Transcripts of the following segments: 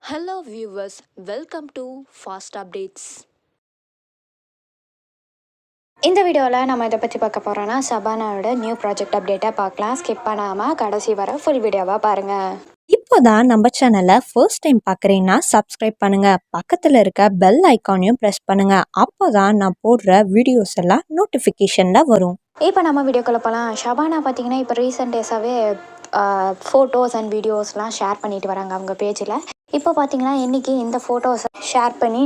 Hello viewers, welcome to Fast Updates. இந்த வீடியோவில் நம்ம இதை பற்றி பார்க்க போகிறோன்னா ஷபானாவோட நியூ ப்ராஜெக்ட் அப்டேட்டை பார்க்கலாம். ஸ்கிப் பண்ணாமல் கடைசி வர ஃபுல் வீடியோவாக பாருங்கள். இப்போதான் நம்ம சேனலை ஃபர்ஸ்ட் டைம் பார்க்குறீங்கன்னா சப்ஸ்கிரைப் பண்ணுங்கள், பக்கத்தில் இருக்க பெல் ஐக்கானையும் ப்ரெஸ் பண்ணுங்கள். அப்போ தான் நான் போடுற வீடியோஸ் எல்லாம் நோட்டிஃபிகேஷனில் வரும். இப்போ நம்ம வீடியோக்குள்ளே போகலாம். ஷபானா பார்த்தீங்கன்னா இப்போ ரீசெண்ட் டேஸாகவே ஃபோட்டோஸ் அண்ட் வீடியோஸ்லாம் ஷேர் பண்ணிட்டு வராங்க அவங்க பேஜில். இப்போ பார்த்தீங்கன்னா இன்றைக்கி இந்த ஃபோட்டோஸை ஷேர் பண்ணி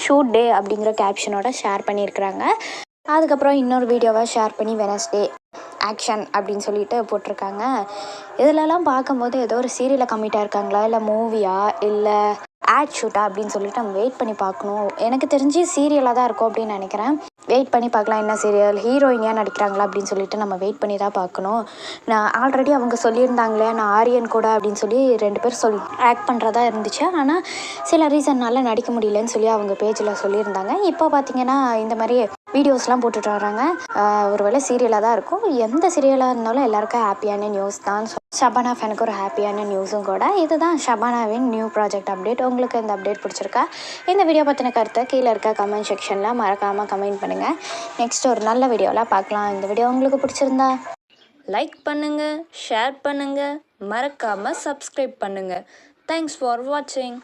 ஷூட் டே அப்படிங்கிற கேப்ஷனோட ஷேர் பண்ணியிருக்கிறாங்க. அதுக்கப்புறம் இன்னொரு வீடியோவை ஷேர் பண்ணி வெனஸ்டே ஆக்ஷன் அப்படின்னு சொல்லிட்டு போட்டிருக்காங்க. இதிலலாம் பார்க்கும்போது ஏதோ ஒரு சீரியலில் கம்மிட்டாக இருக்காங்களா, இல்லை மூவியா, இல்லை ஆட் ஷூட்டா அப்படின்னு சொல்லிட்டு நம்ம வெயிட் பண்ணி பார்க்கணும். எனக்கு தெரிஞ்சு சீரியலாக தான் இருக்கும் அப்படின்னு நினைக்கிறேன். வெயிட் பண்ணி பார்க்கலாம், என்ன சீரியல், ஹீரோயினியாக நடிக்கிறாங்களா அப்படின்னு சொல்லிட்டு நம்ம வெயிட் பண்ணி தான் பார்க்கணும். நான் ஆல்ரெடி அவங்க சொல்லியிருந்தாங்களே நான் ஆரியன் கூட அப்படின்னு சொல்லி 2 பேர் ஆக்ட் பண்ணுறதா இருந்துச்சு. ஆனால் சில ரீசன்னால நடிக்க முடியலன்னு சொல்லி அவங்க பேஜில் சொல்லியிருந்தாங்க. இப்போ பார்த்தீங்கன்னா இந்த மாதிரி வீடியோஸ்லாம் போட்டுட்டு வராங்க. ஒருவேளை சீரியலாக தான் இருக்கும். எந்த சீரியலாக இருந்தாலும் எல்லாருக்கும் ஹாப்பியான நியூஸ் தான். ஷபானா ஃபேனுக்கு ஒரு ஹாப்பியான நியூஸும் கூட. இதுதான் ஷபானாவின் நியூ ப்ராஜெக்ட் அப்டேட். உங்களுக்கு இந்த அப்டேட் பிடிச்சிருக்கா? இந்த வீடியோ பற்றின கருத்தை கீழே இருக்க கமெண்ட் செக்ஷனில் மறக்காமல் கமெண்ட் பண்ணுங்கள். நெக்ஸ்ட் ஒரு நல்ல வீடியோவில் பார்க்கலாம். இந்த வீடியோ உங்களுக்கு பிடிச்சிருந்தா லைக் பண்ணுங்க, ஷேர் பண்ணுங்க, மறக்காம சப்ஸ்கிரைப் பண்ணுங்க. தேங்க்ஸ் ஃபார் வாட்சிங்.